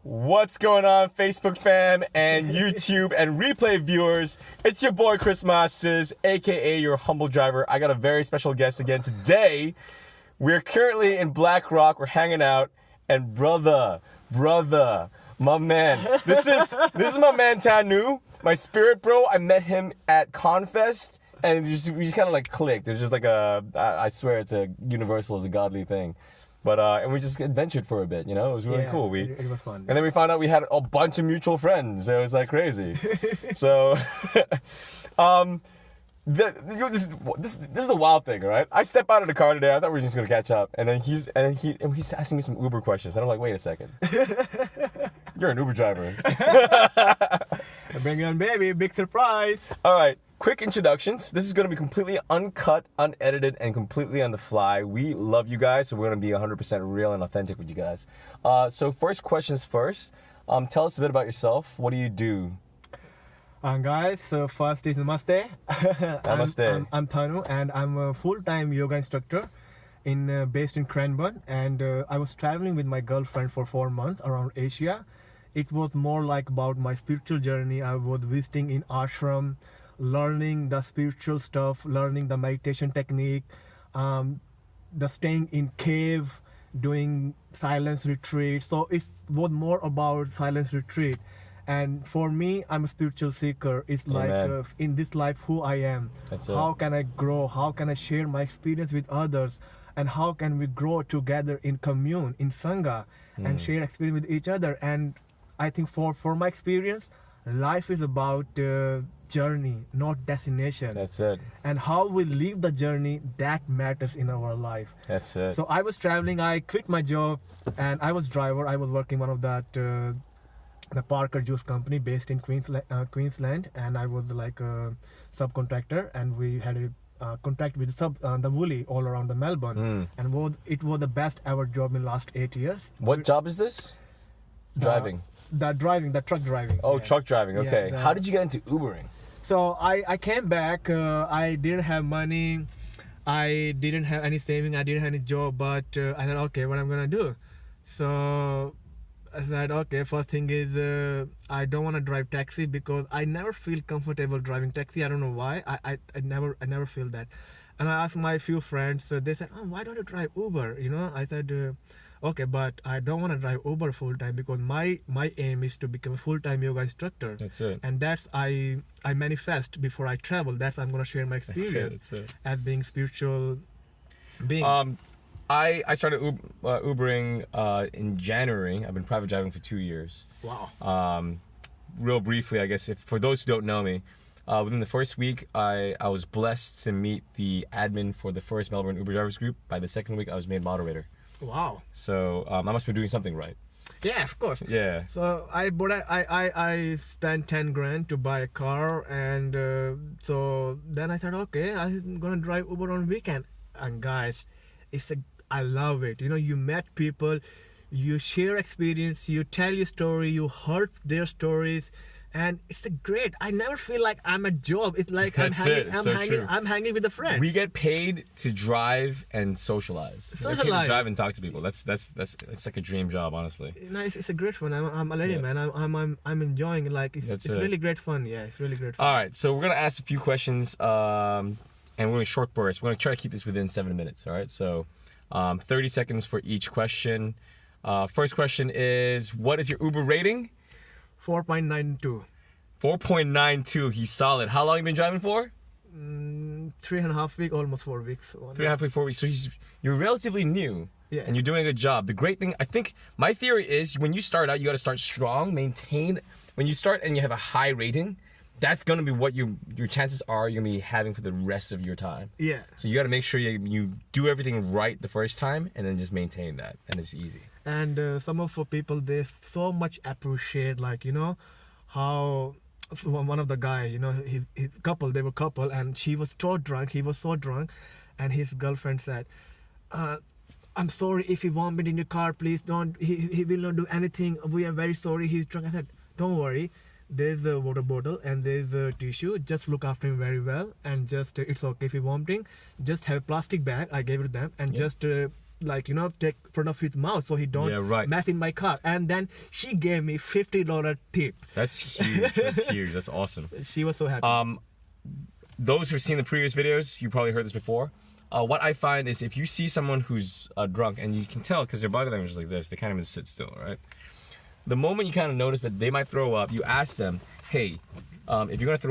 What's going on, Facebook fam and YouTube and replay viewers? It's your boy Chris Masters, aka your humble driver. I got a very special guest again today. We're currently in Black Rock. We're hanging out, and brother, my man. This is my man Tanu, my spirit bro. I met him at Confest, and we just kind of like clicked. There's just like I swear it's a universal, it's a godly thing. But and we just adventured for a bit, you know. It was really cool. It was fun. And then we found out we had a bunch of mutual friends. It was like crazy. So, this is the wild thing, right? I step out of the car today. I thought we were just gonna catch up, and then he's asking me some Uber questions, and I'm like, wait a second, you're an Uber driver. Bring it on, baby! Big surprise. All right. Quick introductions. This is going to be completely uncut, unedited, and completely on the fly. We love you guys, so we're going to be 100% real and authentic with you guys. So first questions first. Tell us a bit about yourself. What do you do? Guys, so first is Namaste. Namaste. I'm Tanu, and I'm a full-time yoga instructor based in Cranbourne. And I was traveling with my girlfriend for 4 months around Asia. It was more like about my spiritual journey. I was visiting in ashram, learning the spiritual stuff, learning the meditation technique, the staying in cave, doing silence retreat. So it was more about silence retreat. And for me, I'm a spiritual seeker. It's like in this life, who I am. How can I grow? How can I share my experience with others? And how can we grow together in commune, in Sangha, and share experience with each other? And I think for my experience, life is about journey, not destination. That's it. And how we live the journey, that matters in our life. That's it. So I was traveling, I quit my job, and I was driver. I was working one of that the Parker Juice company based in Queensland, and I was like a subcontractor, and we had a contract with the Woolly all around the Melbourne, and it was the best ever job in the last 8 years. What job is this? Driving. The truck driving. Oh, yeah. Truck driving. Okay. Yeah, How did you get into Ubering? So I came back. I didn't have money. I didn't have any saving. I didn't have any job. But I thought, okay, what I'm gonna do? So I said, okay. First thing is, I don't want to drive taxi because I never feel comfortable driving taxi. I don't know why. I never feel that. And I asked my few friends. They said, oh, why don't you drive Uber? You know, I said. Okay, but I don't want to drive Uber full time because my aim is to become a full-time yoga instructor. That's it. And that's I manifest before I travel. That's I'm gonna share my experience as being spiritual being. I started Ubering in January. I've been private driving for 2 years. Wow. Real briefly, I guess, for those who don't know me, within the first week, I was blessed to meet the admin for the first Melbourne Uber drivers group. By the second week, I was made moderator. Wow. So I must be doing something right. Yeah, of course. Yeah. So I spent 10 grand to buy a car, and so then I thought, okay, I'm gonna drive Uber on weekend. And guys, I love it. You know, you met people, you share experience, you tell your story, you heard their stories. And it's great. I never feel like I'm a job. It's like I'm hanging with a friend. We get paid to drive and socialize. We get paid to drive and talk to people. That's it's like a dream job, honestly. No, it's a great fun. I'm a lady man. I'm enjoying it. Like it's really great fun. Yeah, it's really great fun. All right, so we're gonna ask a few questions, and we're gonna short bursts. We're gonna try to keep this within 7 minutes. All right, so 30 seconds for each question. First question is, what is your Uber rating? 4.92. 4.92. He's solid. How long have you been driving for? 3.5 weeks, almost 4 weeks. 3.5 weeks, 4 weeks. So you're relatively new. Yeah. And you're doing a good job. The great thing, I think, my theory is when you start out, you got to start strong, maintain. When you start and you have a high rating, that's going to be what your chances are you're going to be having for the rest of your time. Yeah. So you got to make sure you do everything right the first time and then just maintain that. And it's easy. And some of the people, they so much appreciate, like, you know, how one of the guy, you know, his couple, they were couple, and he was so drunk, and his girlfriend said, I'm sorry if he vomit in your car, please don't, he will not do anything, we are very sorry, he's drunk. I said, don't worry, there's a water bottle and there's a tissue, just look after him very well, and just, it's okay if he's vomiting, just have a plastic bag, I gave it to them, and just like take front of his mouth so he don't mess in my car. And then she gave me $50 tip. That's huge. That's huge. That's awesome. She was so happy. Those who've seen the previous videos, you probably heard this before. What I find is if you see someone who's drunk, and you can tell because their body language is like this, they can't even sit still, right? The moment you kind of notice that they might throw up, you ask them, hey, if you're gonna throw